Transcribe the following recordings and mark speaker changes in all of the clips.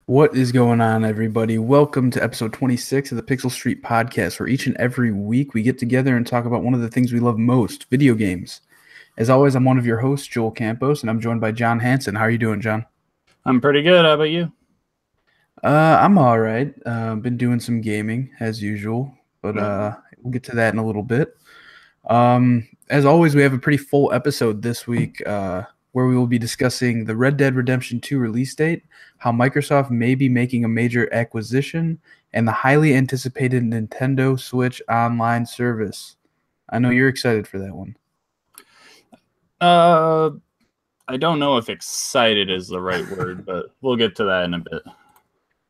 Speaker 1: What is going on, everybody? Welcome to episode 26 of the Pixel Street Podcast, where each and every week we get together and talk about one of the things we love most, video games. As always, I'm one of your hosts, Joel Campos, and I'm joined by John Hanson. How are you doing, John?
Speaker 2: I'm pretty good. How about you?
Speaker 1: I'm all right. Been doing some gaming as usual, but we'll get to that in a little bit. As always, we have a pretty full episode this week where we will be discussing the Red Dead Redemption 2 release date, how Microsoft may be making a major acquisition, and the highly anticipated Nintendo Switch Online service. I know you're excited for that one.
Speaker 2: I don't know if excited is the right word, but we'll get to that in a bit.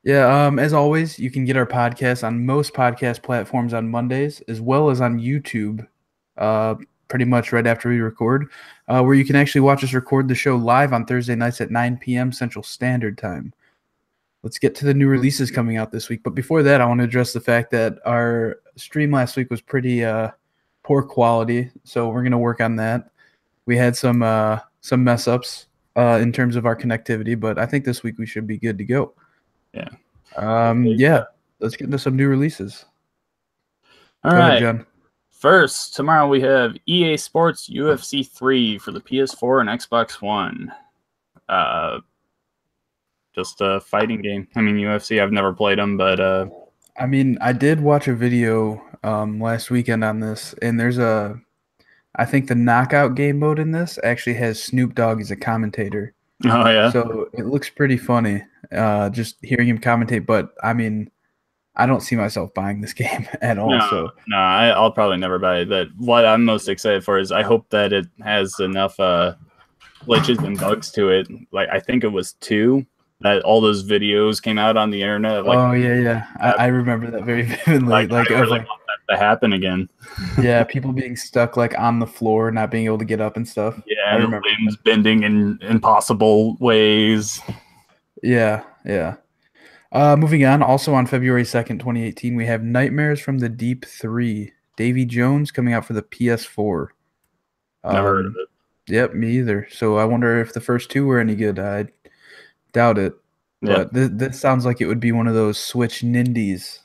Speaker 1: Yeah, as always, you can get our podcast on most podcast platforms on Mondays, as well as on YouTube, pretty much right after we record, where you can actually watch us record the show live on Thursday nights at 9 p.m. Central Standard Time. Let's get to the new releases coming out this week. But before that, I want to address the fact that our stream last week was pretty poor quality, so we're going to work on that. We had some mess ups in terms of our connectivity, but I think this week we should be good to go.
Speaker 2: Yeah.
Speaker 1: Yeah. Let's get into some new releases.
Speaker 2: All
Speaker 1: Go
Speaker 2: right,
Speaker 1: ahead, John.
Speaker 2: First, tomorrow we have EA Sports UFC 3 for the PS4 and Xbox One. Just a fighting game. I mean, UFC, I've never played them, but
Speaker 1: I mean, I did watch a video last weekend on this, and I think the knockout game mode in this actually has Snoop Dogg as a commentator.
Speaker 2: oh yeah.
Speaker 1: So it looks pretty funny, just hearing him commentate. But I mean, I don't see myself buying this game at all.
Speaker 2: I'll probably never buy it. But what I'm most excited for is I hope that it has enough glitches and bugs to it. Like I think it was 2 that all those videos came out on the internet. Like,
Speaker 1: oh yeah. I remember that very vividly.
Speaker 2: Like I really want that to happen again.
Speaker 1: Yeah, people being stuck like on the floor, not being able to get up and stuff.
Speaker 2: Yeah,
Speaker 1: I remember
Speaker 2: limbs bending in impossible ways.
Speaker 1: Yeah. Moving on, also on February 2nd, 2018, we have Nightmares from the Deep 3. Davy Jones coming out for the PS4.
Speaker 2: Never heard of it.
Speaker 1: Yep, me either. So I wonder if the first 2 were any good. I doubt it. But this sounds like it would be one of those Switch Nindies,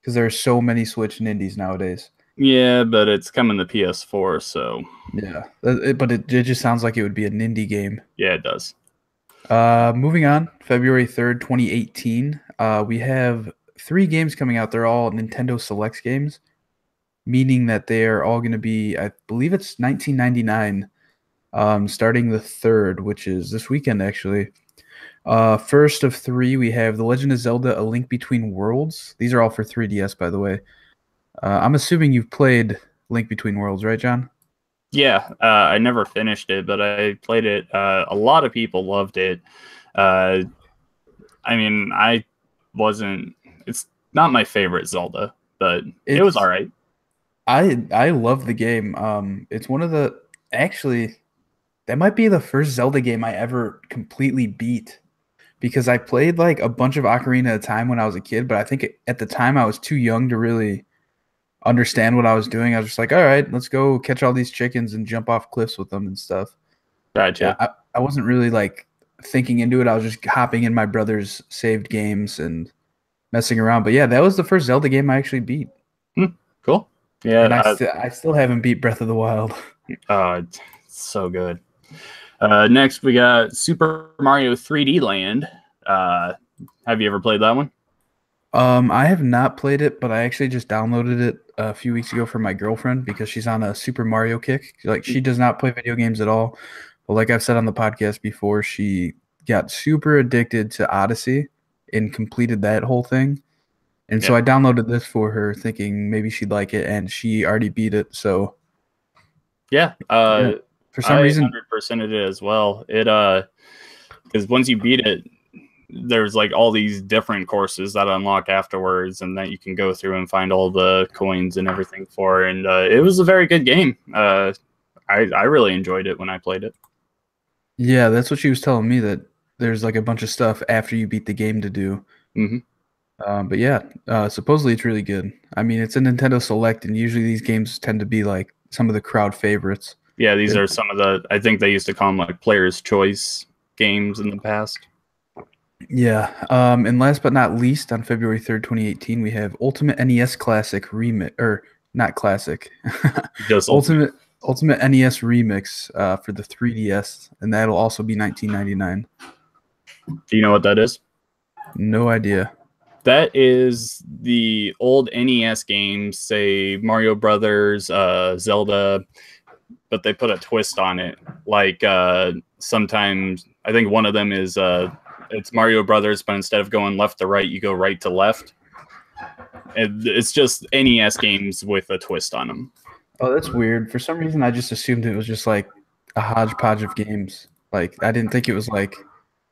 Speaker 1: because there are so many Switch Nindies nowadays.
Speaker 2: Yeah, but it's coming to PS4, so...
Speaker 1: Yeah, but it just sounds like it would be a Nindy game.
Speaker 2: Yeah, it does.
Speaker 1: Moving on, February 3rd, 2018, we have 3 games coming out. They're all Nintendo Selects games, meaning that they are all going to be, I believe it's $19.99, starting the 3rd, which is this weekend, actually. First of 3, we have The Legend of Zelda: A Link Between Worlds. These are all for 3DS, by the way. I'm assuming you've played Link Between Worlds, right, John?
Speaker 2: Yeah, I never finished it, but I played it. A lot of people loved it. I mean, it's not my favorite Zelda, but it was all right.
Speaker 1: I love the game. It's one of the, actually, that might be the first Zelda game I ever completely beat, because I played like a bunch of Ocarina of Time when I was a kid, but I think at the time I was too young to really understand what I was doing. I was just like, all right, let's go catch all these chickens and jump off cliffs with them and stuff.
Speaker 2: Gotcha.
Speaker 1: Yeah, I wasn't really like thinking into it. I was just hopping in my brother's saved games and messing around. But yeah, that was the first Zelda game I actually beat.
Speaker 2: Cool. Yeah,
Speaker 1: and I still haven't beat Breath of the Wild.
Speaker 2: It's so good. Next, we got Super Mario 3D Land. Have you ever played that one?
Speaker 1: I have not played it, but I actually just downloaded it a few weeks ago for my girlfriend because she's on a Super Mario kick. Like, she does not play video games at all. But like I've said on the podcast before, she got super addicted to Odyssey and completed that whole thing. And so I downloaded this for her thinking maybe she'd like it, and she already beat it. So
Speaker 2: yeah,
Speaker 1: for some reason,
Speaker 2: 100% it as well. It because once you beat it, there's like all these different courses that unlock afterwards, and that you can go through and find all the coins and everything for. And it was a very good game. I really enjoyed it when I played it.
Speaker 1: Yeah, that's what she was telling me, that there's like a bunch of stuff after you beat the game to do. But yeah, supposedly it's really good. I mean, it's a Nintendo Select, and usually these games tend to be like some of the crowd favorites.
Speaker 2: Yeah, these are some of the, I think they used to call them like Player's Choice games in the past.
Speaker 1: Yeah. And last but not least, on February 3rd, 2018, we have Ultimate NES Classic Remix, or not Classic,
Speaker 2: Just ultimate.
Speaker 1: Ultimate NES Remix for the 3DS, and that'll also be 1999.
Speaker 2: Do you know what that is?
Speaker 1: No idea.
Speaker 2: That is the old NES games, say Mario Brothers, Zelda, but they put a twist on it. Like sometimes I think one of them is it's Mario Brothers, but instead of going left to right, you go right to left. It's just NES games with a twist on them.
Speaker 1: Oh, that's weird. For some reason, I just assumed it was just like a hodgepodge of games. Like I didn't think it was like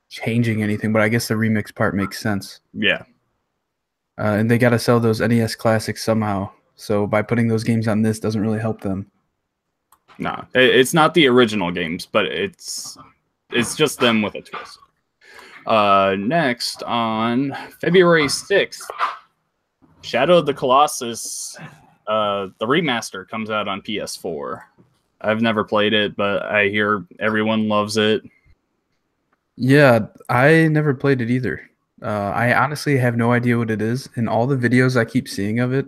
Speaker 1: changing anything, but I guess the remix part makes sense.
Speaker 2: Yeah.
Speaker 1: And they got to sell those NES classics somehow. So by putting those games on this doesn't really help them.
Speaker 2: No, it's not the original games, but it's just them with a twist. Next, on February 6th, Shadow of the Colossus, the remaster comes out on PS4. I've never played it, but I hear everyone loves it.
Speaker 1: Yeah, I never played it either. I honestly have no idea what it is, and all the videos I keep seeing of it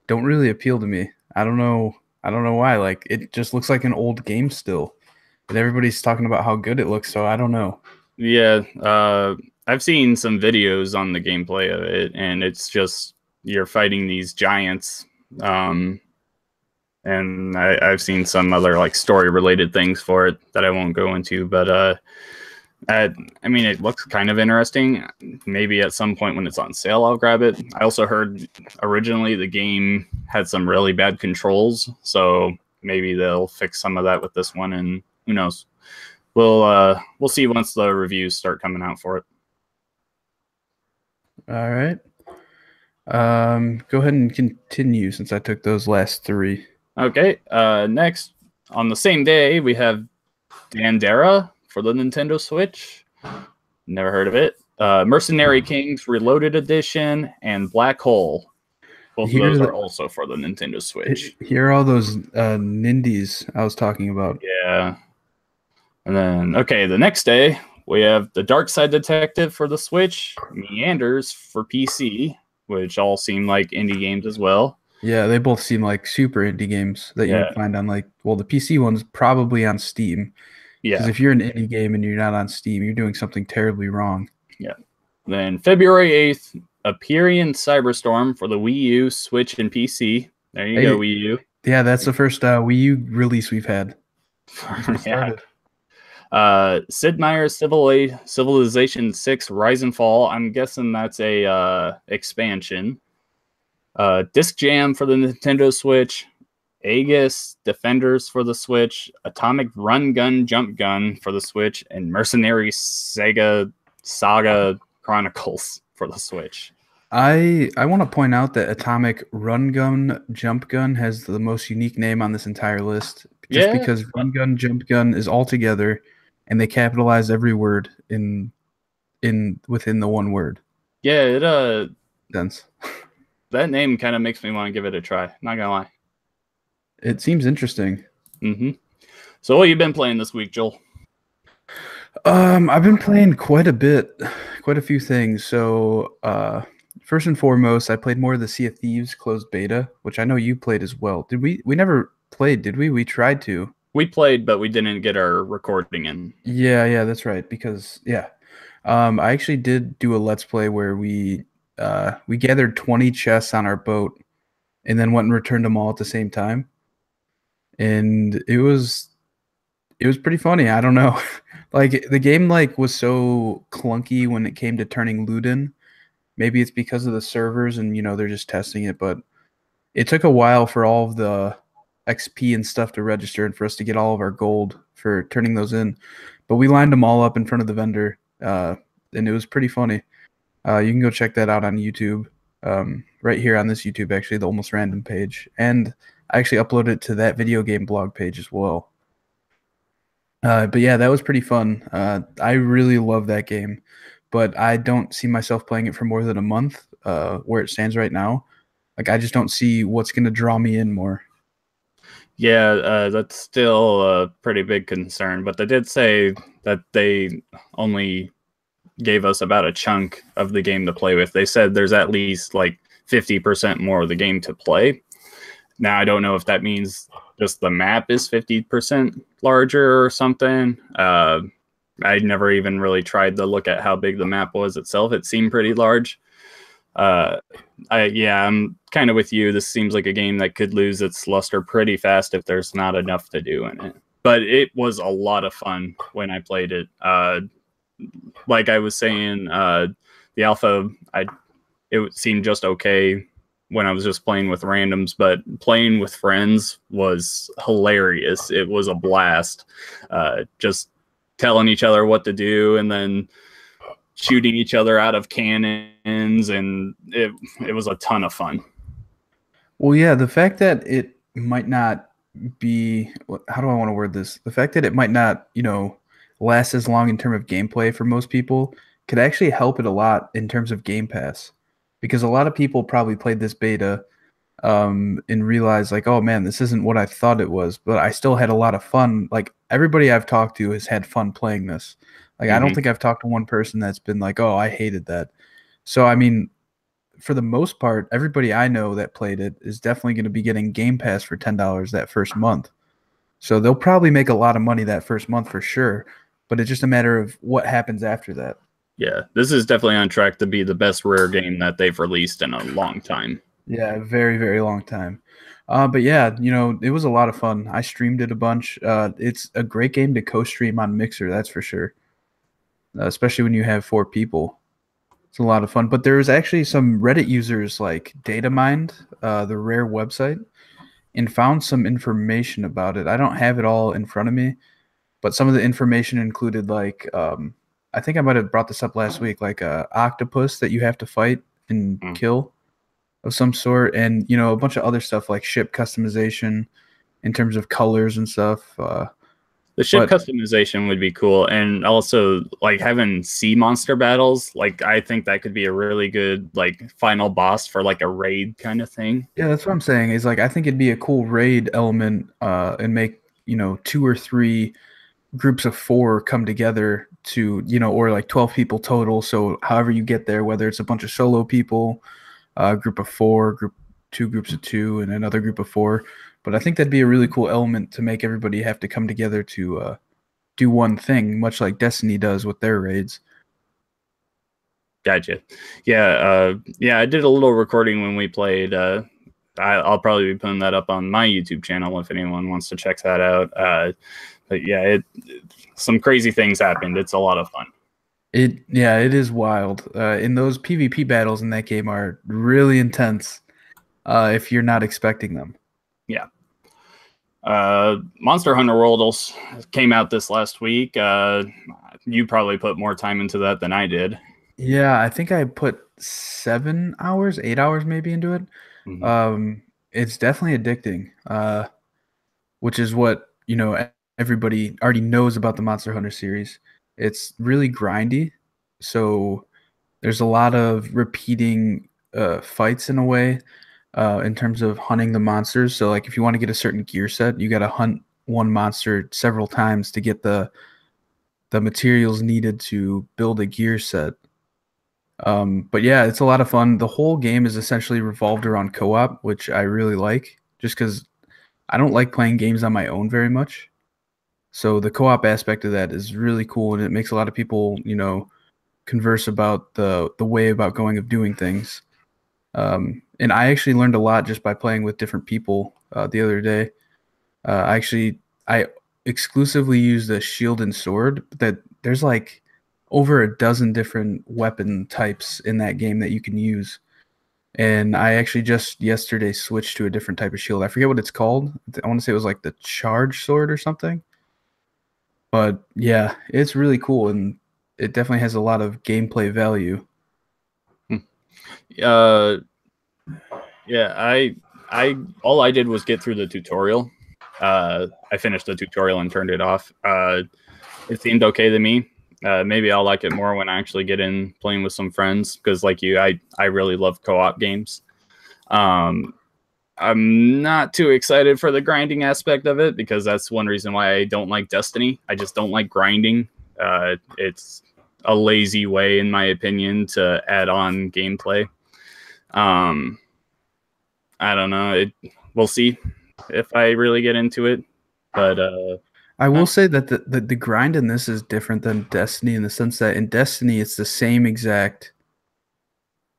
Speaker 1: don't really appeal to me. I don't know. I don't know why. Like it just looks like an old game still, and everybody's talking about how good it looks. So I don't know.
Speaker 2: Yeah, I've seen some videos on the gameplay of it, and it's just you're fighting these giants. And I've seen some other like story related things for it that I won't go into, but I mean, it looks kind of interesting. Maybe at some point when it's on sale, I'll grab it. I also heard originally the game had some really bad controls, so maybe they'll fix some of that with this one, and who knows. We'll see once the reviews start coming out for it.
Speaker 1: All right. Go ahead and continue since I took those last three.
Speaker 2: Okay. Next, on the same day, we have Dandara for the Nintendo Switch. Never heard of it. Mercenary Kings Reloaded Edition and Black Hole. Both of those are also for the Nintendo Switch.
Speaker 1: Here are all those Nindies I was talking about.
Speaker 2: Yeah. And then, okay, the next day, we have the Dark Side Detective for the Switch, Meanders for PC, which all seem like indie games as well.
Speaker 1: Yeah, they both seem like super indie games that you would find on like, well, the PC one's probably on Steam.
Speaker 2: Yeah.
Speaker 1: Because if you're an indie game and you're not on Steam, you're doing something terribly wrong.
Speaker 2: Yeah. Then February 8th, Aperian Cyberstorm for the Wii U, Switch, and PC. There you go, Wii U.
Speaker 1: Yeah, that's the first Wii U release we've had.
Speaker 2: Yeah. Sid Meier's Civilization 6 Rise and Fall. I'm guessing that's a expansion. Disc Jam for the Nintendo Switch. Aegis Defenders for the Switch. Atomic Run Gun Jump Gun for the Switch. And Mercenary Saga Chronicles for the Switch.
Speaker 1: I want to point out that Atomic Run Gun Jump Gun has the most unique name on this entire list. Just because Run Gun Jump Gun is all together, and they capitalize every word in within the one word.
Speaker 2: Yeah, it
Speaker 1: sense.
Speaker 2: That name kind of makes me want to give it a try. Not gonna lie.
Speaker 1: It seems interesting.
Speaker 2: Mm-hmm. So what have you been playing this week, Joel?
Speaker 1: I've been playing quite a bit, quite a few things. So first and foremost, I played more of the Sea of Thieves closed beta, which I know you played as well. Did we? We never played, did we? We tried to.
Speaker 2: We played, but we didn't get our recording in.
Speaker 1: Yeah, that's right. Because I actually did do a Let's Play where we gathered 20 chests on our boat, and then went and returned them all at the same time, and it was pretty funny. I don't know, like the game was so clunky when it came to turning loot in. Maybe it's because of the servers and they're just testing it, but it took a while for all of the XP and stuff to register and for us to get all of our gold for turning those in. But we lined them all up in front of the vendor, and it was pretty funny. You can go check that out on YouTube, right here on this YouTube, actually, the Almost Random page. And I actually uploaded it to that video game blog page as well. But yeah, that was pretty fun. I really love that game, but I don't see myself playing it for more than a month, where it stands right now. Like, I just don't see what's going to draw me in more.
Speaker 2: Yeah, that's still a pretty big concern, but they did say that they only gave us about a chunk of the game to play with. They said there's at least like 50% more of the game to play. Now, I don't know if that means just the map is 50% larger or something. I never even really tried to look at how big the map was itself. It seemed pretty large. I'm kind of with you. This seems like a game that could lose its luster pretty fast if there's not enough to do in it. But it was a lot of fun when I played it. Like I was saying, the alpha, it seemed just okay when I was just playing with randoms, but playing with friends was hilarious. It was a blast. Just telling each other what to do and then shooting each other out of cannons, and it was a ton of fun.
Speaker 1: Well, yeah, the fact that it might not be, how do I want to word this? The fact that it might not, last as long in terms of gameplay for most people could actually help it a lot in terms of Game Pass, because a lot of people probably played this beta and realized like, oh man, this isn't what I thought it was, but I still had a lot of fun. Like everybody I've talked to has had fun playing this. Like I don't think I've talked to one person that's been like, oh, I hated that. So I mean, for the most part, everybody I know that played it is definitely going to be getting Game Pass for $10 that first month. So they'll probably make a lot of money that first month for sure, but it's just a matter of what happens after that.
Speaker 2: Yeah, this is definitely on track to be the best Rare game that they've released in a long time.
Speaker 1: Yeah, very, very long time. But yeah, it was a lot of fun. I streamed it a bunch. It's a great game to co-stream on Mixer, that's for sure. Especially when you have 4 people. It's a lot of fun. But there's actually some Reddit users like Datamined, the Rare website, and found some information about it. I don't have it all in front of me, but some of the information included like I think I might have brought this up last week, like a octopus that you have to fight and kill of some sort, and a bunch of other stuff like ship customization in terms of colors and stuff.
Speaker 2: The ship customization would be cool, and also like having sea monster battles. Like I think that could be a really good like final boss for like a raid kind of thing.
Speaker 1: Yeah, that's what I'm saying. Is like I think it'd be a cool raid element, and make 2 or 3 groups of 4 come together to or like 12 people total. So however you get there, whether it's a bunch of solo people, group of 4, 2 groups of 2, and another group of 4. But I think that'd be a really cool element to make everybody have to come together to do one thing, much like Destiny does with their raids.
Speaker 2: Gotcha. Yeah, I did a little recording when we played. I'll probably be putting that up on my YouTube channel if anyone wants to check that out. But yeah, some crazy things happened. It's a lot of fun.
Speaker 1: It is wild. And those PvP battles in that game are really intense if you're not expecting them.
Speaker 2: Yeah. Monster Hunter World came out this last week. You probably put more time into that than I did.
Speaker 1: Yeah, I think I put 7 hours, 8 hours maybe into it. It's definitely addicting, which is what everybody already knows about the Monster Hunter series. It's really grindy, so there's a lot of repeating fights in a way. In terms of hunting the monsters. So like if you want to get a certain gear set, you got to hunt one monster several times to get the materials needed to build a gear set. But yeah, it's a lot of fun. The whole game is essentially revolved around co-op, which I really like, just because I don't like playing games on my own very much. So the co-op aspect of that is really cool, and it makes a lot of people, converse about the way about going of doing things. And I actually learned a lot just by playing with different people the other day. I exclusively used the shield and sword, but there's like over a dozen different weapon types in that game that you can use. And I actually just yesterday switched to a different type of shield. I forget what it's called. I want to say it was like the charge sword or something. But yeah, it's really cool, and it definitely has a lot of gameplay value.
Speaker 2: Yeah, I all I did was get through the tutorial. I finished the tutorial and turned it off. It seemed okay to me. Maybe I'll like it more when I actually get in playing with some friends, because like you, I really love co-op games. I'm not too excited for the grinding aspect of it, because that's one reason why I don't like Destiny. I just don't like grinding. It's a lazy way, in my opinion, to add on gameplay. I don't know. We'll see if I really get into it. But
Speaker 1: I will say that the grind in this is different than Destiny in the sense that in Destiny it's the same exact.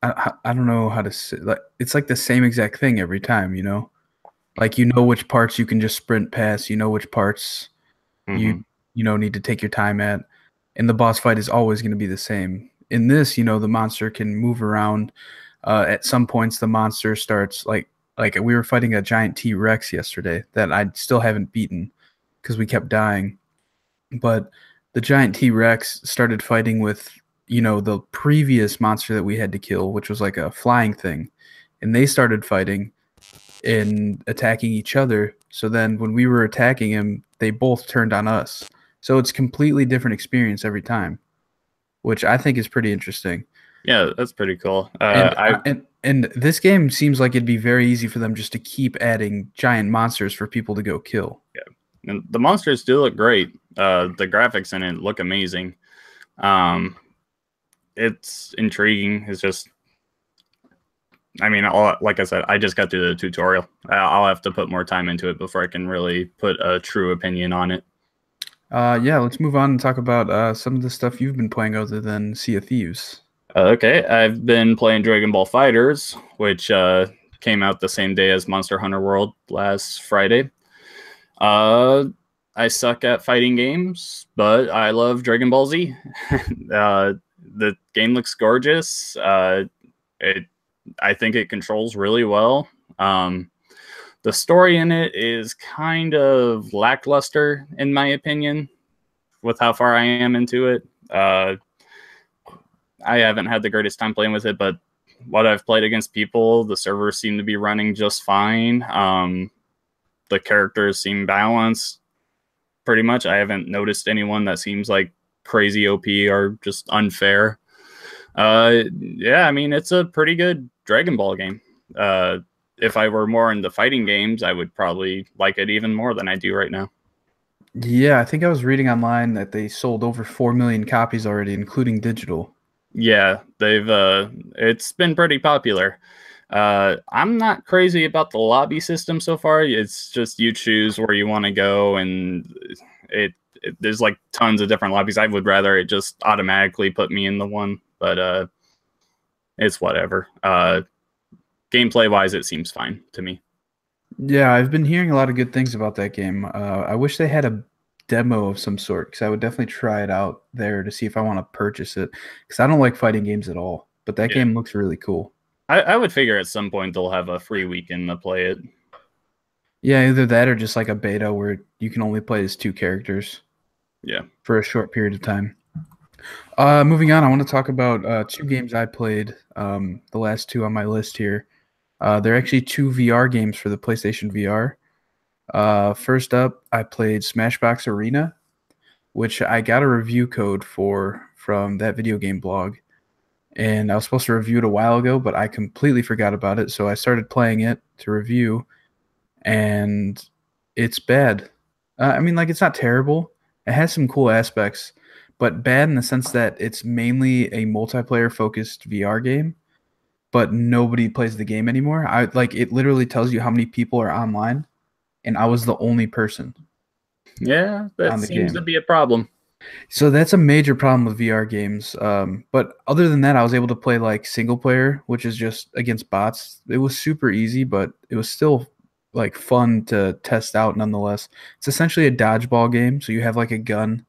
Speaker 1: I don't know how to say, like it's like the same exact thing every time, you know? Like you know which parts you can just sprint past, you know which parts you
Speaker 2: mhm.
Speaker 1: need to take your time at, and the boss fight is always going to be the same. In this, the monster can move around. At some points, the monster starts like we were fighting a giant T-Rex yesterday that I still haven't beaten because we kept dying. But the giant T-Rex started fighting with the previous monster that we had to kill, which was like a flying thing, and they started fighting and attacking each other. So then when we were attacking him, they both turned on us. So it's completely different experience every time, which I think is pretty interesting.
Speaker 2: Yeah, that's pretty cool.
Speaker 1: And
Speaker 2: I
Speaker 1: and this game seems like it'd be very easy for them just to keep adding giant monsters for people to go kill.
Speaker 2: and the monsters do look great. The graphics in it look amazing. Um, it's intriguing. It's just, I mean, like I said, I just got through the tutorial. I'll have to put more time into it before I can really put a true opinion on it.
Speaker 1: Yeah, let's move on and talk about some of the stuff you've been playing other than Sea of Thieves.
Speaker 2: Okay, I've been playing Dragon Ball Fighters, which came out the same day as Monster Hunter World last Friday. Uh, I suck at fighting games, but I love Dragon Ball Z. The game looks gorgeous. I think it controls really well. The story in it is kind of lackluster, in my opinion, with how far I am into it. I haven't had the greatest time playing with it, but what I've played against people, the servers seem to be running just fine. The characters seem balanced pretty much. I haven't noticed anyone that seems like crazy OP or just unfair. Yeah, I mean, it's a pretty good Dragon Ball game. If I were more into fighting games, I would probably like it even more than I do right now.
Speaker 1: Yeah, I think I was reading online that they sold over 4 million copies already, including digital.
Speaker 2: Yeah, it's been pretty popular. I'm not crazy about the lobby system so far. It's just you choose where you want to go, and there's like tons of different lobbies. I would rather it just automatically put me in the one, but it's whatever. Gameplay wise, it seems fine to me.
Speaker 1: Yeah, I've been hearing a lot of good things about that game. I wish they had a demo of some sort because I would definitely try it out there to see if I want to purchase it because I don't like fighting games at all. But that
Speaker 2: Yeah,
Speaker 1: game looks really cool.
Speaker 2: I would figure at some point they'll have a free weekend to play it.
Speaker 1: Yeah, either that or just like a beta where you can only play as two characters
Speaker 2: Yeah.
Speaker 1: for a short period of time. Moving on, I want to talk about two games I played. The last two on my list here. They're actually two VR games for the PlayStation VR. First up, I played Smashbox Arena, which I got a review code for from that video game blog. And I was supposed to review it a while ago, but I completely forgot about it. So I started playing it to review, and it's bad. I mean, like, it's not terrible. It has some cool aspects, but bad in the sense that it's mainly a multiplayer focused VR game, but nobody plays the game anymore. I like it literally tells you how many people are online, and I was the only person
Speaker 2: Yeah, that
Speaker 1: on the
Speaker 2: seems to
Speaker 1: game.
Speaker 2: be a problem.
Speaker 1: So that's a major problem with VR games. But other than that, I was able to play like single player, which is just against bots. It was super easy, but it was still like fun to test out nonetheless. It's essentially a dodgeball game. So you have like a gun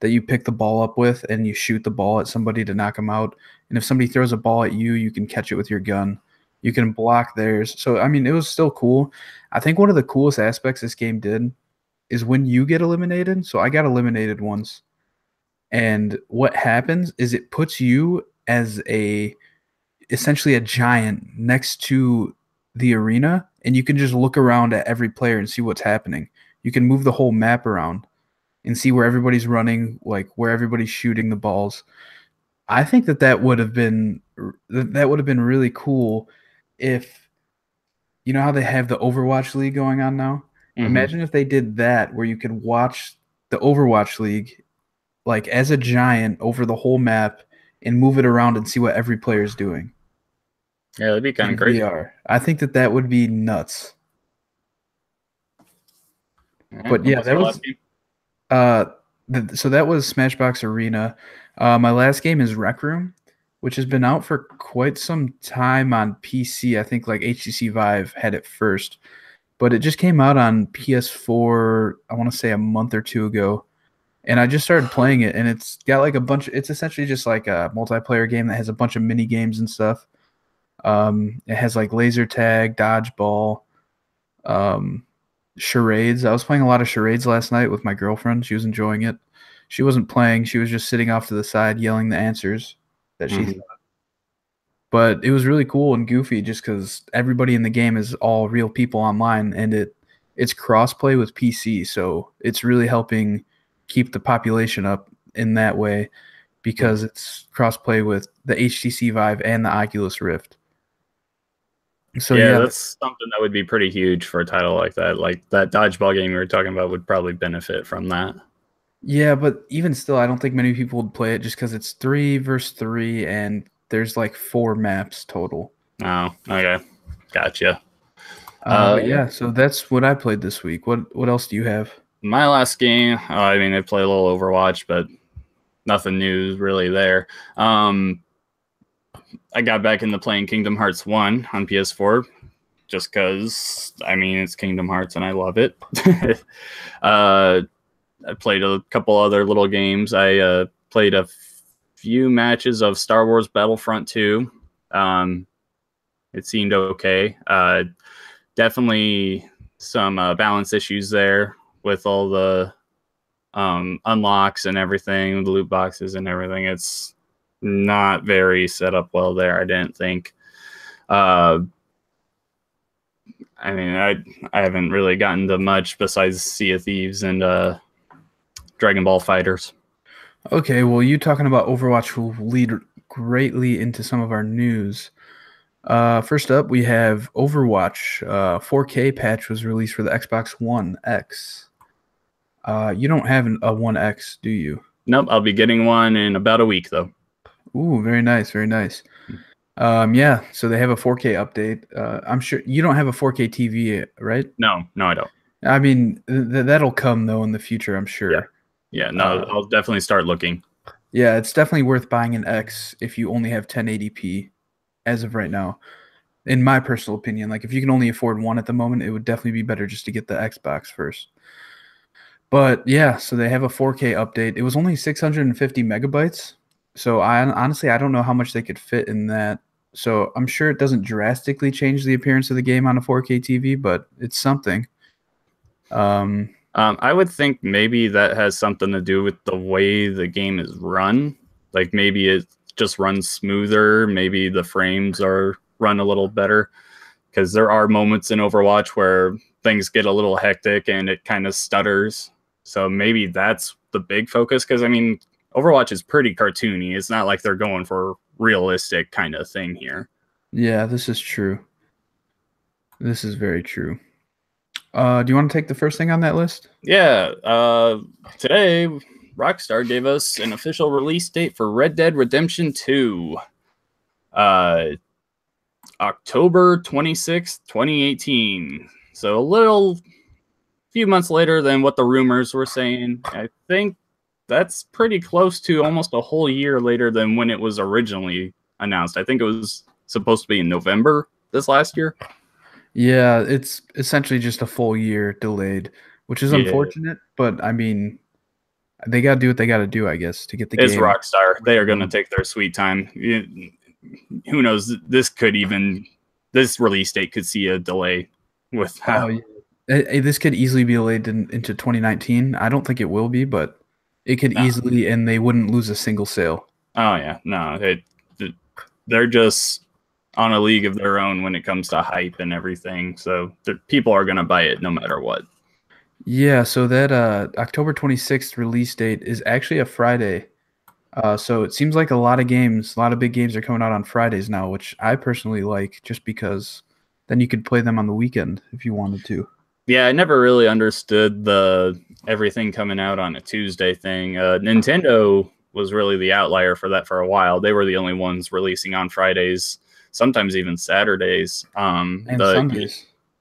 Speaker 1: that you pick the ball up with and you shoot the ball at somebody to knock them out. And if somebody throws a ball at you, you can catch it with your gun. You can block theirs. So I mean, it was still cool. I think one of the coolest aspects this game did is when you get eliminated. So I got eliminated once, and what happens is it puts you as a essentially a giant next to the arena, and you can just look around at every player and see what's happening. You can move the whole map around and see where everybody's running, like where everybody's shooting the balls. I think that would have been really cool if you know how they have the Overwatch League going on now.
Speaker 2: Hmm.
Speaker 1: Imagine if they did that where you could watch the Overwatch League like as a giant over the whole map and move it around and see what every player is doing
Speaker 2: Yeah, that'd be kind
Speaker 1: in
Speaker 2: of crazy.
Speaker 1: VR. I think that would be nuts.
Speaker 2: All right,
Speaker 1: But
Speaker 2: and
Speaker 1: yeah,
Speaker 2: what's
Speaker 1: that
Speaker 2: your
Speaker 1: was
Speaker 2: last game?
Speaker 1: so that was Smashbox Arena. My last game is Rec Room, which has been out for quite some time on PC. I think like HTC Vive had it first, but it just came out on PS4, I want to say a month or two ago. And I just started playing it, and it's got like a bunch. It's essentially just like a multiplayer game that has a bunch of mini games and stuff. It has like laser tag, dodgeball, um, charades. I was playing a lot of charades last night with my girlfriend. She was enjoying it. She wasn't playing. She was just sitting off to the side yelling the answers that she
Speaker 2: Mhm.
Speaker 1: thought. But it was really cool and goofy just because everybody in the game is all real people online, and it's crossplay with PC, so it's really helping keep the population up in that way because it's crossplay with the HTC Vive and the Oculus Rift. So
Speaker 2: Yeah,
Speaker 1: yeah,
Speaker 2: that's something that would be pretty huge for a title like that. Like that dodgeball game we were talking about would probably benefit from that.
Speaker 1: yeah, but even still, I don't think many people would play it just because it's 3 versus 3, and there's like 4 maps total.
Speaker 2: Oh, okay, gotcha.
Speaker 1: But
Speaker 2: Yeah,
Speaker 1: yeah, so that's what I played this week. What else do you have?
Speaker 2: my last game. I mean, I played a little Overwatch, but nothing new really there. I got back into playing Kingdom Hearts 1 on PS4 just because, I mean, it's Kingdom Hearts and I love it. uh, I played a couple other little games. I played a few matches of Star Wars Battlefront 2. It seemed okay. Definitely some balance issues there with all the unlocks and everything, the loot boxes and everything. It's not very set up well there, I didn't think. I mean, I haven't really gotten to much besides Sea of Thieves and Dragon Ball Fighters.
Speaker 1: Okay, well, you talking about Overwatch will lead greatly into some of our news. First up, we have Overwatch 4K patch was released for the Xbox One X. You don't have a One X, do you?
Speaker 2: Nope, I'll be getting one in about a week though.
Speaker 1: Ooh, very nice, very nice. Yeah, so they have a 4K update. I'm sure you don't have a 4K TV, right?
Speaker 2: No, I don't.
Speaker 1: I mean, that'll come though in the future, I'm
Speaker 2: Yeah,
Speaker 1: sure.
Speaker 2: yeah, no, I'll definitely start looking.
Speaker 1: Yeah, it's definitely worth buying an X if you only have 1080p as of right now. In my personal opinion, like if you can only afford one at the moment, it would definitely be better just to get the Xbox first. But yeah, so they have a 4K update. It was only 650 megabytes. So I honestly I don't know how much they could fit in that. So I'm sure it doesn't drastically change the appearance of the game on a 4K TV, but it's something. Um,
Speaker 2: I would think maybe that has something to do with the way the game is run. Like maybe it just runs smoother. Maybe the frames are run a little better because there are moments in Overwatch where things get a little hectic and it kind of stutters. So maybe that's the big focus because I mean, Overwatch is pretty cartoony. It's not like they're going for realistic kind of thing here.
Speaker 1: yeah, this is true. This is very true. Do you want to take the first thing on that list?
Speaker 2: Yeah, today Rockstar gave us an official release date for Red Dead Redemption 2. October 26th, 2018. So a few months later than what the rumors were saying. I think that's pretty close to almost a whole year later than when it was originally announced. I think it was supposed to be in November this last year.
Speaker 1: Yeah, it's essentially just a full year delayed, which is
Speaker 2: Yeah,
Speaker 1: unfortunate, but I mean, they got to do what they got to do, I guess, to get the
Speaker 2: it's
Speaker 1: game.
Speaker 2: Rockstar. They are going to take their sweet time. Who knows? This release date could see a delay with
Speaker 1: Oh, yeah. This could easily be delayed into 2019. I don't think it will be, but it could
Speaker 2: no.
Speaker 1: easily, and they wouldn't lose a single sale.
Speaker 2: Oh yeah, no, they're just on a league of their own when it comes to hype and everything. So people are going to buy it no matter what.
Speaker 1: Yeah, so that October 26th release date is actually a Friday. So it seems like a lot of big games are coming out on Fridays now, which I personally like just because then you could play them on the weekend if you wanted to.
Speaker 2: Yeah, I never really understood the everything coming out on a Tuesday thing. Nintendo was really the outlier for that for a while. They were the only ones releasing on Fridays, sometimes even Saturdays.
Speaker 1: And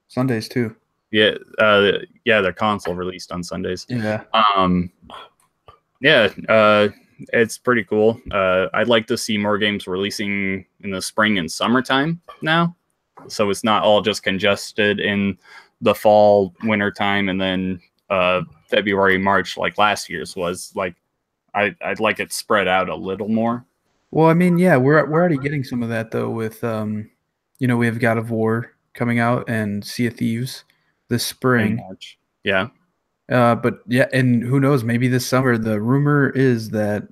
Speaker 1: Sundays too.
Speaker 2: Yeah, their console released on Sundays.
Speaker 1: Yeah.
Speaker 2: Yeah, it's pretty cool. I'd like to see more games releasing in the spring and summertime now, so it's not all just congested in the fall, winter time, and then February, March like last year's was. Like, I'd like it spread out a little more.
Speaker 1: Well, I mean, yeah, we're already getting some of that though with we have God of War coming out and Sea of Thieves this spring.
Speaker 2: March. Yeah.
Speaker 1: But yeah, and who knows, maybe this summer. The rumor is that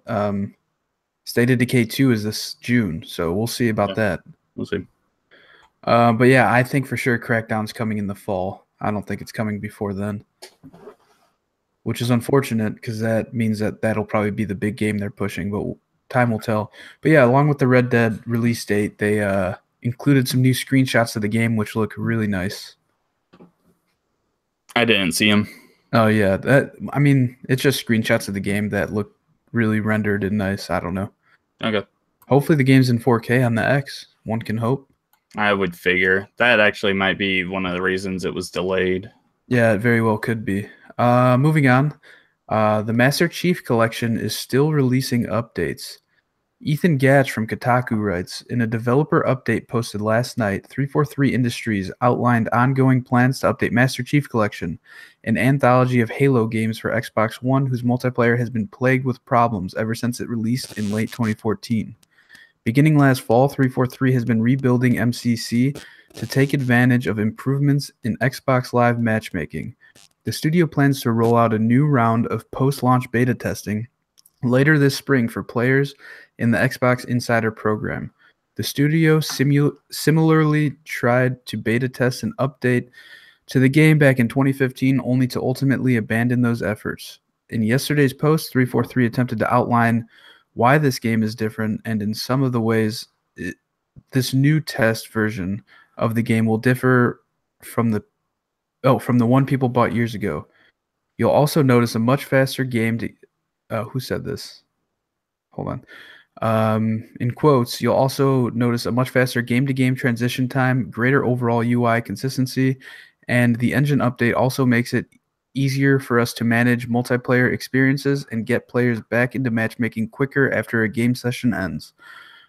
Speaker 1: State of Decay 2 is this June, so we'll see about that.
Speaker 2: We'll see.
Speaker 1: But yeah, I think for sure Crackdown's coming in the fall. I don't think it's coming before then, which is unfortunate because that means that'll probably be the big game they're pushing, but time will tell. But yeah, along with the Red Dead release date, they included some new screenshots of the game, which look really nice.
Speaker 2: I didn't see them.
Speaker 1: Oh yeah, it's just screenshots of the game that look really rendered and nice. I don't know.
Speaker 2: Okay.
Speaker 1: Hopefully the game's in 4K on the X. One can hope.
Speaker 2: I would figure that actually might be one of the reasons it was delayed.
Speaker 1: Yeah, it very well could be. Moving on. The Master Chief Collection is still releasing updates. Ethan Gatch from Kotaku writes, in a developer update posted last night, 343 Industries outlined ongoing plans to update Master Chief Collection, an anthology of Halo games for Xbox One whose multiplayer has been plagued with problems ever since it released in late 2014. Beginning last fall, 343 has been rebuilding MCC to take advantage of improvements in Xbox Live matchmaking. The studio plans to roll out a new round of post-launch beta testing later this spring for players in the Xbox Insider program. The studio similarly tried to beta test an update to the game back in 2015, only to ultimately abandon those efforts. In yesterday's post, 343 attempted to outline why this game is different, and in some of the ways this new test version of the game will differ from the one people bought years ago. You'll also notice a much faster game to who said this? Hold on. In quotes, you'll also notice a much faster game-to-game transition time, greater overall UI consistency, and the engine update also makes it easier for us to manage multiplayer experiences and get players back into matchmaking quicker after a game session ends.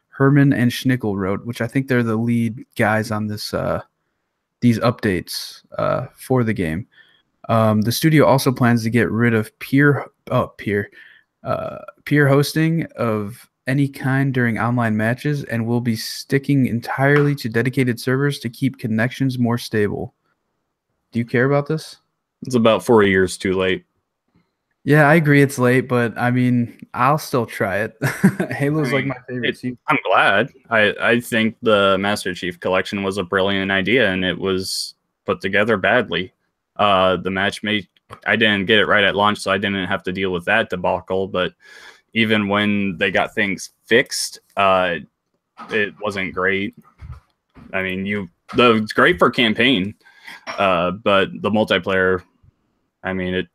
Speaker 1: Herman and Schnickel wrote, which I think they're the lead guys on this these updates for the game. The studio also plans to get rid of peer hosting of any kind during online matches and will be sticking entirely to dedicated servers to keep connections more stable. Do you care about this?
Speaker 2: It's about 4 years too late.
Speaker 1: Yeah, I agree it's late, but I mean, I'll still try it. Halo's like my favorite.
Speaker 2: I'm glad. I think the Master Chief Collection was a brilliant idea, and it was put together badly. The matchmake, I didn't get it right at launch, so I didn't have to deal with that debacle. But even when they got things fixed, it wasn't great. I mean, it's great for campaign, but the multiplayer, I mean,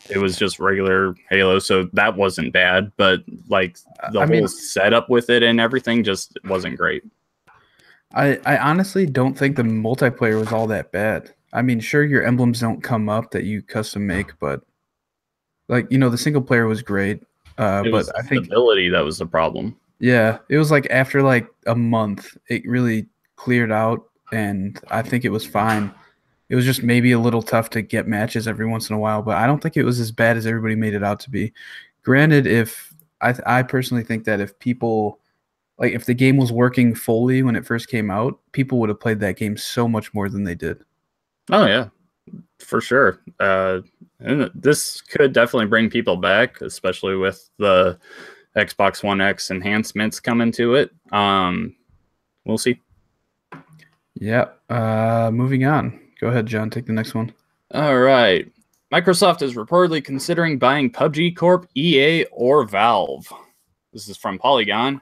Speaker 2: it was just regular Halo, so that wasn't bad. But like the whole setup with it and everything just wasn't great.
Speaker 1: I honestly don't think the multiplayer was all that bad. I mean, sure, your emblems don't come up that you custom make, but like, the single player was great. But I think
Speaker 2: stability that was the problem.
Speaker 1: Yeah, it was like after like a month, it really cleared out, and I think it was fine. It was just maybe a little tough to get matches every once in a while, but I don't think it was as bad as everybody made it out to be. Granted, if I personally think that if people if the game was working fully when it first came out, people would have played that game so much more than they did.
Speaker 2: Oh yeah, for sure. And this could definitely bring people back, especially with the Xbox One X enhancements coming to it. We'll see.
Speaker 1: Yeah. Moving on. Go ahead, John. Take the next one.
Speaker 2: All right. Microsoft is reportedly considering buying PUBG Corp, EA, or Valve. This is from Polygon.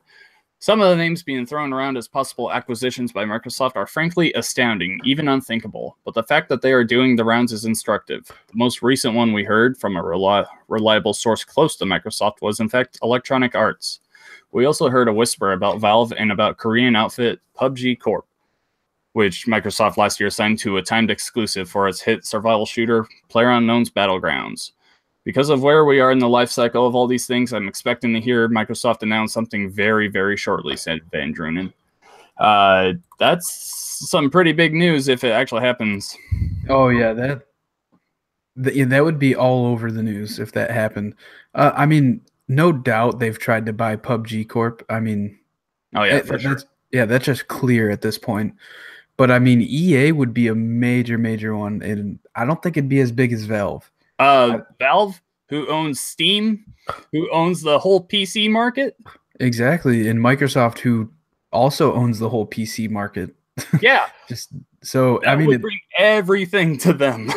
Speaker 2: Some of the names being thrown around as possible acquisitions by Microsoft are frankly astounding, even unthinkable, but the fact that they are doing the rounds is instructive. The most recent one we heard from a reliable source close to Microsoft was, in fact, Electronic Arts. We also heard a whisper about Valve and about Korean outfit PUBG Corp, which Microsoft last year signed to a timed exclusive for its hit survival shooter PlayerUnknown's Battlegrounds. Because of where we are in the life cycle of all these things, I'm expecting to hear Microsoft announce something very, very shortly, said Van Drunen. That's some pretty big news if it actually happens.
Speaker 1: Oh, yeah, that would be all over the news if that happened. I mean, no doubt they've tried to buy PUBG Corp. I mean,
Speaker 2: oh yeah, for sure.
Speaker 1: That's just clear at this point. But I mean, EA would be a major, major one, and I don't think it'd be as big as Valve.
Speaker 2: Valve, who owns Steam, who owns the whole PC market.
Speaker 1: Exactly, and Microsoft, who also owns the whole PC market.
Speaker 2: Yeah.
Speaker 1: Just so
Speaker 2: that would bring everything to them.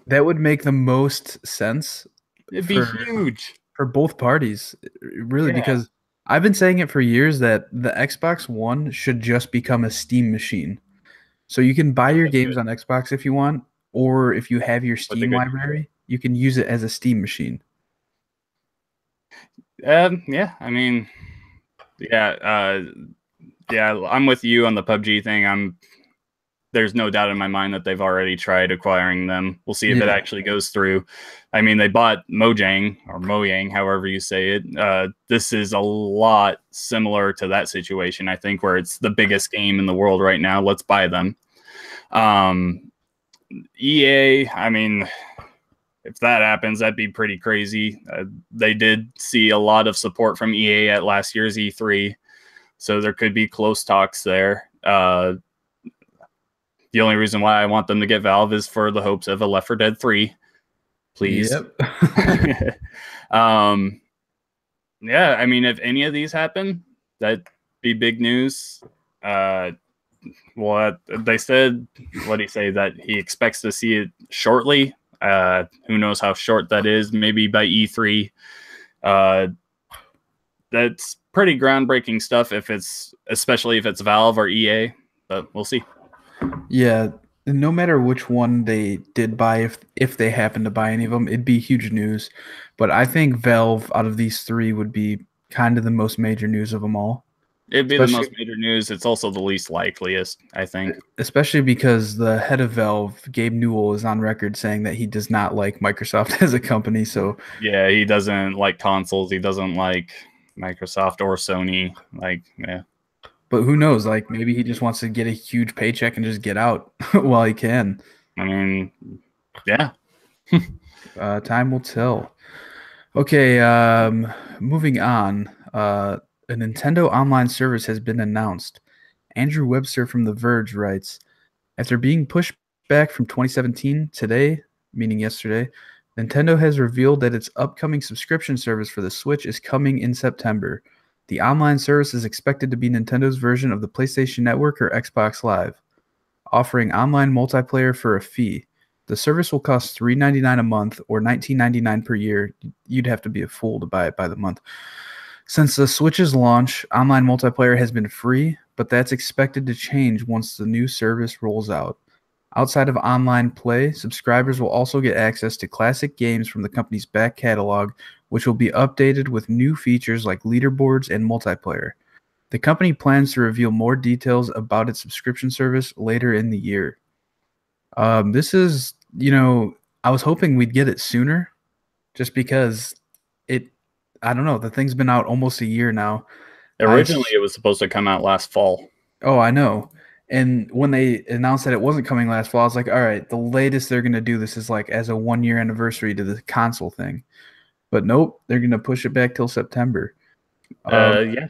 Speaker 1: That would make the most sense.
Speaker 2: It'd be huge
Speaker 1: for both parties, really, because I've been saying it for years that the Xbox One should just become a Steam machine. So you can buy your games on Xbox if you want, or if you have your Steam library, you can use it as a Steam machine.
Speaker 2: Yeah, I mean, yeah, I'm with you on the PUBG thing. There's no doubt in my mind that they've already tried acquiring them. We'll see if it actually goes through. I mean, they bought Mojang, or Mojang, however you say it. This is a lot similar to that situation, I think, where it's the biggest game in the world right now. Let's buy them. EA, I mean, if that happens, that'd be pretty crazy. They did see a lot of support from EA at last year's E3, so there could be close talks there. The only reason why I want them to get Valve is for the hopes of a Left 4 Dead 3. Please.
Speaker 1: Yep.
Speaker 2: Yeah, I mean, if any of these happen, that'd be big news. Well, they said, what did he say, that he expects to see it shortly. Who knows how short that is, maybe by E3. That's pretty groundbreaking stuff, especially if it's Valve or EA, but we'll see.
Speaker 1: Yeah, no matter which one they did buy, if they happen to buy any of them, it'd be huge news. But I think Valve, out of these three, would be kind of the most major news of them all.
Speaker 2: It'd be the most major news. It's also the least likeliest, I think.
Speaker 1: Especially because the head of Valve, Gabe Newell, is on record saying that he does not like Microsoft as a company. So
Speaker 2: yeah, he doesn't like consoles. He doesn't like Microsoft or Sony. Yeah.
Speaker 1: But who knows? Like, maybe he just wants to get a huge paycheck and just get out while he can.
Speaker 2: I mean, yeah.
Speaker 1: Time will tell. Okay, moving on. A Nintendo online service has been announced. Andrew Webster from The Verge writes, after being pushed back from 2017, today, meaning yesterday, Nintendo has revealed that its upcoming subscription service for the Switch is coming in September. The online service is expected to be Nintendo's version of the PlayStation Network or Xbox Live, offering online multiplayer for a fee. The service will cost $3.99 a month or $19.99 per year. You'd have to be a fool to buy it by the month. Since the Switch's launch, online multiplayer has been free, but that's expected to change once the new service rolls out. Outside of online play, subscribers will also get access to classic games from the company's back catalog, which will be updated with new features like leaderboards and multiplayer. The company plans to reveal more details about its subscription service later in the year. This is, I was hoping we'd get it sooner, just because I don't know, the thing's been out almost a year now.
Speaker 2: Originally, it was supposed to come out last fall.
Speaker 1: Oh, I know. And when they announced that it wasn't coming last fall, I was like, all right, the latest they're going to do this is like as a 1-year anniversary to the console thing. But nope, they're going to push it back till September.
Speaker 2: Yeah.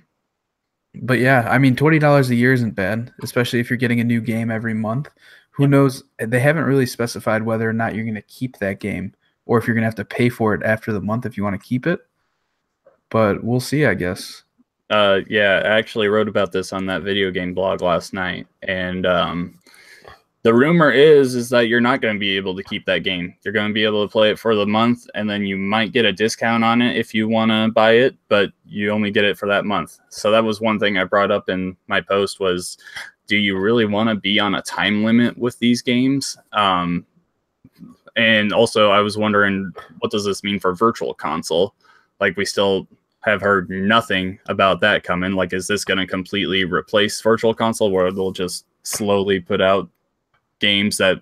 Speaker 1: But yeah, I mean, $20 a year isn't bad, especially if you're getting a new game every month. Who knows? They haven't really specified whether or not you're going to keep that game or if you're going to have to pay for it after the month if you want to keep it. But we'll see, I guess.
Speaker 2: Yeah, I actually wrote about this on that video game blog last night, and The rumor is that you're not going to be able to keep that game. You're going to be able to play it for the month, and then you might get a discount on it if you want to buy it, but you only get it for that month. So that was one thing I brought up in my post was, do you really want to be on a time limit with these games? And also I was wondering, what does this mean for Virtual Console? Like, we still have heard nothing about that coming. Like, is this going to completely replace Virtual Console where they'll just slowly put out games that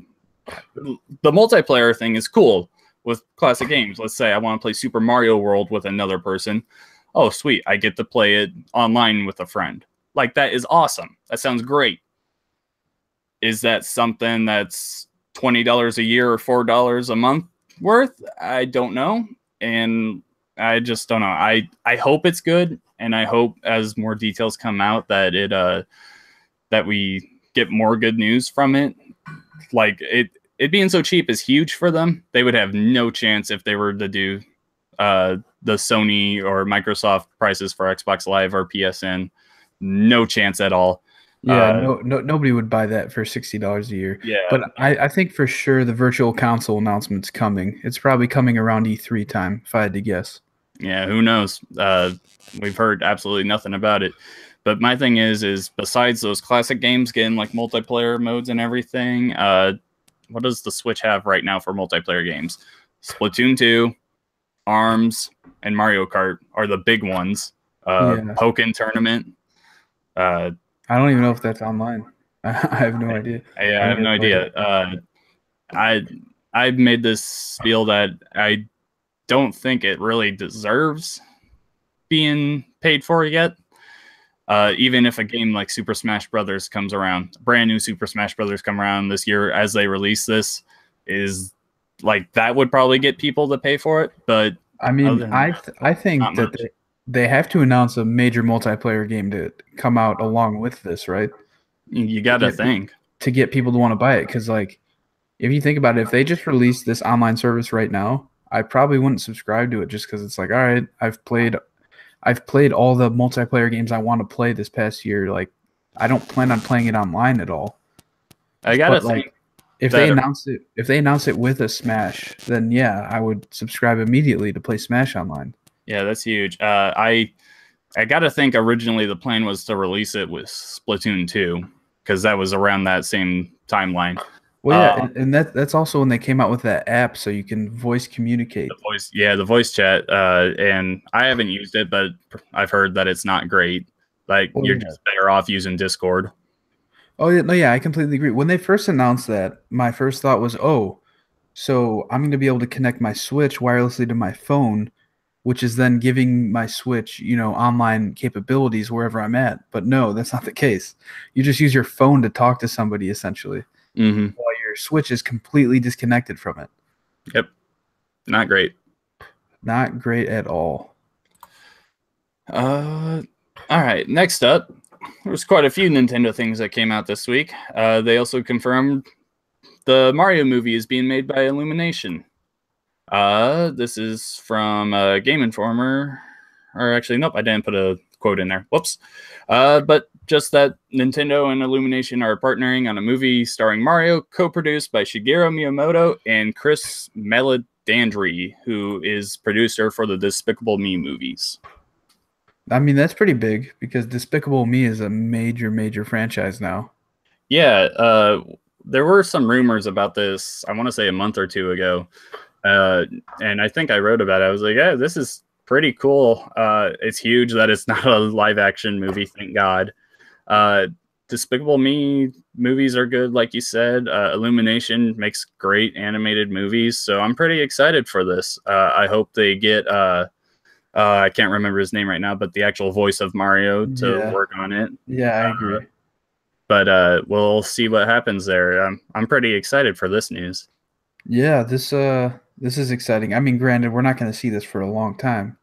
Speaker 2: the multiplayer thing is cool with classic games? Let's say I want to play Super Mario World with another person. Oh, sweet. I get to play it online with a friend. Like, that is awesome. That sounds great. Is that something that's $20 a year or $4 a month worth? I don't know. And I just don't know. I hope it's good. And I hope as more details come out that that we get more good news from it. Like, it being so cheap is huge for them. They would have no chance if they were to do the Sony or Microsoft prices for Xbox Live or PSN. No chance at all.
Speaker 1: Yeah, nobody would buy that for $60 a year.
Speaker 2: Yeah.
Speaker 1: But I think for sure the Virtual Console announcement's coming. It's probably coming around E3 time, if I had to guess.
Speaker 2: Yeah, who knows? We've heard absolutely nothing about it. But my thing is besides those classic games getting like multiplayer modes and everything, what does the Switch have right now for multiplayer games? Splatoon 2, ARMS, and Mario Kart are the big ones. Pokken Tournament.
Speaker 1: I don't even know if that's online. I have no idea.
Speaker 2: Yeah, I have no idea. I've made this spiel that I don't think it really deserves being paid for yet. Even if a game like Super Smash Brothers comes around, brand new Super Smash Brothers come around this year as they release this, is like that would probably get people to pay for it. But
Speaker 1: I mean, I think that they have to announce a major multiplayer game to come out along with this, right?
Speaker 2: You got to think
Speaker 1: to get people to want to buy it, because like if you think about it, if they just released this online service right now, I probably wouldn't subscribe to it just because it's like, all right, I've played all the multiplayer games I want to play this past year. Like, I don't plan on playing it online at all.
Speaker 2: I gotta think,
Speaker 1: like, if they announce it with a Smash, then yeah, I would subscribe immediately to play Smash online.
Speaker 2: Yeah, that's huge. I gotta think originally the plan was to release it with Splatoon 2 because that was around that same timeline.
Speaker 1: Well, yeah, and that's also when they came out with that app so you can voice communicate.
Speaker 2: The voice chat. And I haven't used it, but I've heard that it's not great. Like, you're just better off using Discord.
Speaker 1: Oh, yeah, no, yeah, I completely agree. When they first announced that, my first thought was, oh, so I'm going to be able to connect my Switch wirelessly to my phone, which is then giving my Switch, online capabilities wherever I'm at. But no, that's not the case. You just use your phone to talk to somebody, essentially.
Speaker 2: Mm-hmm.
Speaker 1: While your Switch is completely disconnected from it.
Speaker 2: Yep. Not great.
Speaker 1: Not great at all.
Speaker 2: All right. Next up, there's quite a few Nintendo things that came out this week. They also confirmed the Mario movie is being made by Illumination. This is from Game Informer. Or actually, nope, I didn't put a quote in there. Whoops. But just that Nintendo and Illumination are partnering on a movie starring Mario, co-produced by Shigeru Miyamoto and Chris Meledandri, who is producer for the Despicable Me movies.
Speaker 1: I mean, that's pretty big because Despicable Me is a major, major franchise now.
Speaker 2: Yeah, there were some rumors about this, I want to say a month or two ago. And I think I wrote about it. I was like, yeah, this is pretty cool. It's huge that it's not a live action movie, thank God. Despicable Me movies are good, like you said. Illumination makes great animated movies, so I'm pretty excited for this. I hope they get I can't remember his name right now, but the actual voice of Mario to work on it.
Speaker 1: Yeah, I agree.
Speaker 2: But we'll see what happens there. I'm pretty excited for this news.
Speaker 1: Yeah, this is exciting. I mean, granted, we're not going to see this for a long time.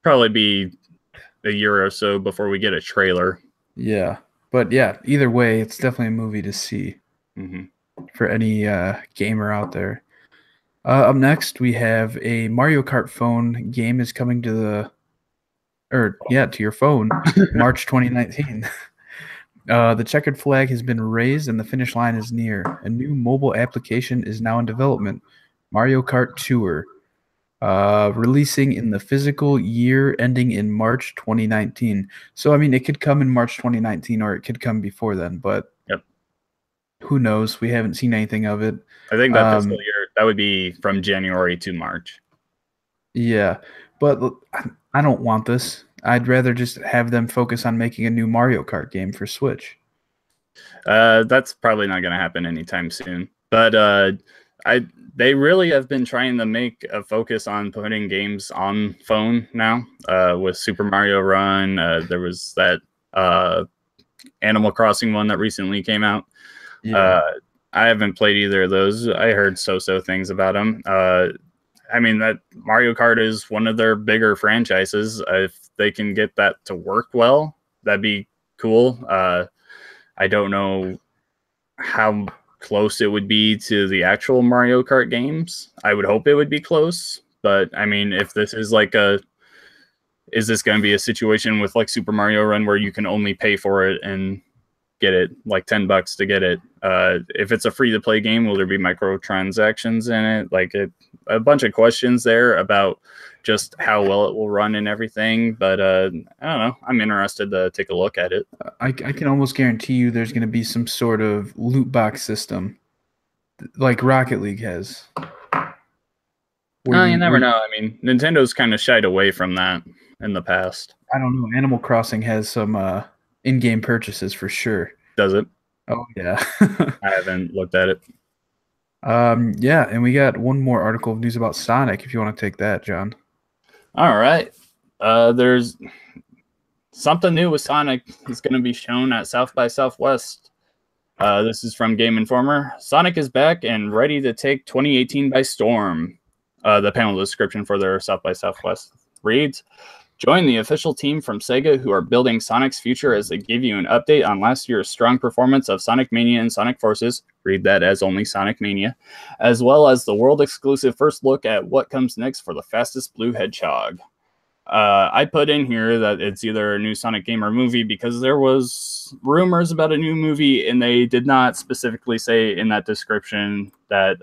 Speaker 2: Probably be a year or so before we get a trailer.
Speaker 1: Yeah, but yeah, either way, it's definitely a movie to see for any gamer out there. Up next, we have a Mario Kart phone game is coming to your phone, March 2019. The checkered flag has been raised and the finish line is near. A new mobile application is now in development. Mario Kart Tour, releasing in the physical year ending in March 2019. So, I mean, it could come in March 2019 or it could come before then, but
Speaker 2: Yep.
Speaker 1: who knows? We haven't seen anything of it.
Speaker 2: I think that fiscal year, that would be from January to March.
Speaker 1: Yeah, but I don't want this. I'd rather just have them focus on making a new Mario Kart game for Switch.
Speaker 2: That's probably not going to happen anytime soon. But they really have been trying to make a focus on putting games on phone now. With Super Mario Run, there was that Animal Crossing one that recently came out.
Speaker 1: Yeah.
Speaker 2: I haven't played either of those. I heard so things about them. I mean, that Mario Kart is one of their bigger franchises. If they can get that to work well, that'd be cool. I don't know how close it would be to the actual Mario Kart games. I would hope it would be close, but I mean, if this is like is this going to be a situation with like Super Mario Run where you can only pay for it and get it like $10 to get it? If it's a free to play game, will there be microtransactions in it? Like a bunch of questions there about just how well it will run and everything. But I don't know. I'm interested to take a look at it.
Speaker 1: I can almost guarantee you there's going to be some sort of loot box system like Rocket League has.
Speaker 2: You never know. I mean, Nintendo's kind of shied away from that in the past.
Speaker 1: I don't know. Animal Crossing has some in-game purchases for sure.
Speaker 2: Does it?
Speaker 1: Oh yeah.
Speaker 2: I haven't looked at it.
Speaker 1: Yeah, and we got one more article of news about Sonic if you want to take that, John.
Speaker 2: All right. There's something new with Sonic is going to be shown at South by Southwest. This is from Game Informer. Sonic is back and ready to take 2018 by storm. The panel description for their South by Southwest reads, join the official team from Sega who are building Sonic's future as they give you an update on last year's strong performance of Sonic Mania and Sonic Forces, read that as only Sonic Mania, as well as the world-exclusive first look at what comes next for the fastest blue hedgehog. I put in here that it's either a new Sonic game or movie because there was rumors about a new movie and they did not specifically say in that description that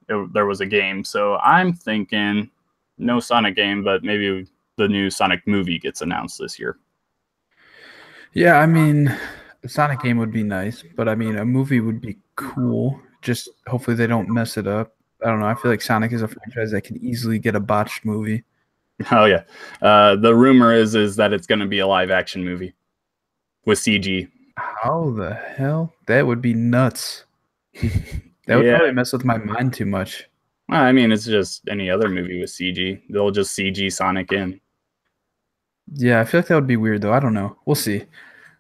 Speaker 2: there was a game. So I'm thinking no Sonic game, but maybe the new Sonic movie gets announced this year.
Speaker 1: Yeah, I mean, a Sonic game would be nice, but I mean, a movie would be cool. Just hopefully they don't mess it up. I don't know. I feel like Sonic is a franchise that can easily get a botched movie.
Speaker 2: Oh yeah. The rumor is that it's going to be a live action movie with CG.
Speaker 1: How the hell? That would be nuts. That would probably mess with my mind too much.
Speaker 2: Well, I mean, it's just any other movie with CG. They'll just CG Sonic in.
Speaker 1: Yeah, I feel like that would be weird though. I don't know. We'll see.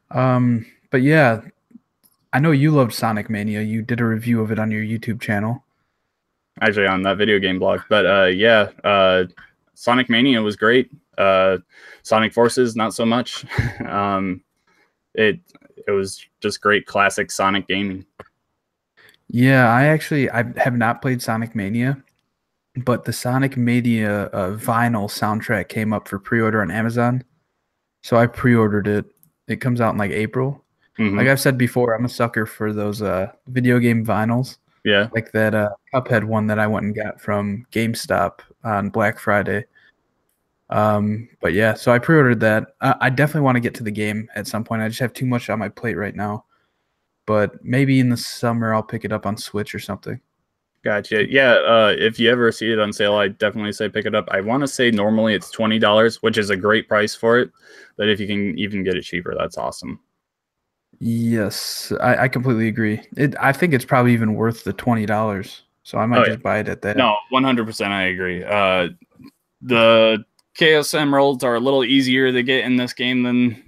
Speaker 1: But yeah, I know you loved Sonic Mania. You did a review of it on your YouTube channel.
Speaker 2: Actually, on that video game blog. But yeah, Sonic Mania was great. Sonic Forces, not so much. It was just great classic Sonic gaming.
Speaker 1: Yeah, I have not played Sonic Mania, but the Sonic Mania vinyl soundtrack came up for pre-order on Amazon. So I pre-ordered it. It comes out in like April.
Speaker 2: Mm-hmm.
Speaker 1: Like I've said before, I'm a sucker for those video game vinyls.
Speaker 2: Yeah.
Speaker 1: Like that Cuphead one that I went and got from GameStop on Black Friday. But yeah, so I pre-ordered that. I definitely want to get to the game at some point. I just have too much on my plate right now. But maybe in the summer I'll pick it up on Switch or something.
Speaker 2: Gotcha. Yeah, if you ever see it on sale, I definitely say pick it up. I want to say normally it's $20, which is a great price for it. But if you can even get it cheaper, that's awesome.
Speaker 1: Yes, I completely agree. I think it's probably even worth the $20. So I might just buy it at that.
Speaker 2: No, 100% I agree. The Chaos Emeralds are a little easier to get in this game than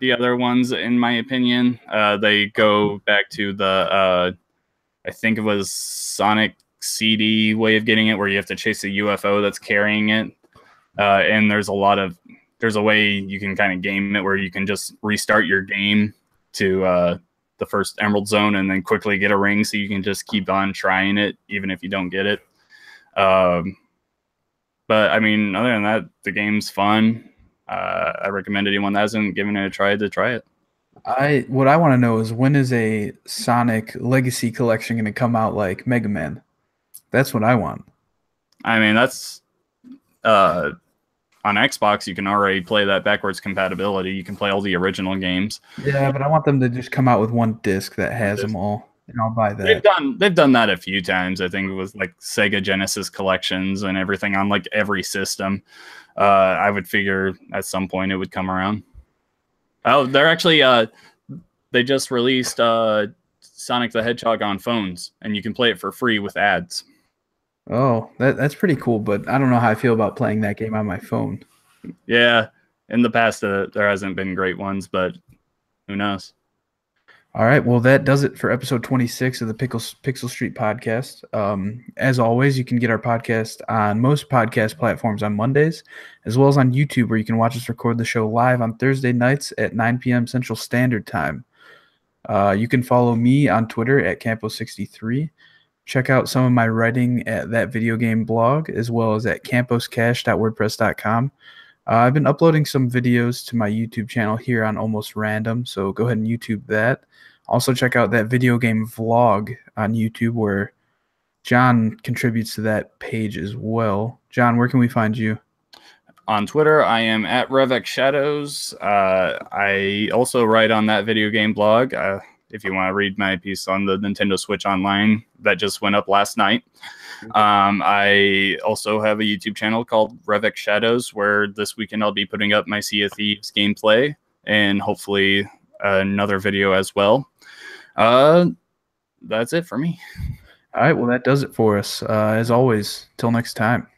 Speaker 2: the other ones, in my opinion. They go back to the, I think it was Sonic CD way of getting it, where you have to chase a UFO that's carrying it. And there's a way you can kind of game it where you can just restart your game to the first Emerald Zone and then quickly get a ring, so you can just keep on trying it even if you don't get it. But I mean, other than that, the game's fun. I recommend anyone that hasn't given it a try to try it.
Speaker 1: What I want to know is when is a Sonic Legacy Collection going to come out like Mega Man? That's what I want.
Speaker 2: I mean, that's on Xbox. You can already play that backwards compatibility. You can play all the original games.
Speaker 1: Yeah, but I want them to just come out with one disc that has them all, and I'll buy that.
Speaker 2: They've done that a few times. I think it was like Sega Genesis collections and everything on like every system. I would figure at some point it would come around. Oh, they're actually they just released Sonic the Hedgehog on phones, and you can play it for free with ads.
Speaker 1: Oh, that's pretty cool, but I don't know how I feel about playing that game on my phone.
Speaker 2: Yeah, in the past there hasn't been great ones, but who knows?
Speaker 1: All right, well, that does it for episode 26 of the Pixel Street podcast. As always, you can get our podcast on most podcast platforms on Mondays, as well as on YouTube, where you can watch us record the show live on Thursday nights at 9 p.m. Central Standard Time. You can follow me on Twitter at Campos63. Check out some of my writing at That Video Game blog, as well as at camposcash.wordpress.com. I've been uploading some videos to my YouTube channel here on Almost Random, so go ahead and YouTube that. Also, check out That Video Game vlog on YouTube, where John contributes to that page as well. John, where can we find you?
Speaker 2: On Twitter, I am at Revx Shadows. I also write on That Video Game blog. If you want to read my piece on the Nintendo Switch Online that just went up last night. I also have a YouTube channel called Revx Shadows, where this weekend I'll be putting up my Sea of Thieves gameplay and hopefully another video as well. That's it for me.
Speaker 1: All right, well, that does it for us. As always, till next time.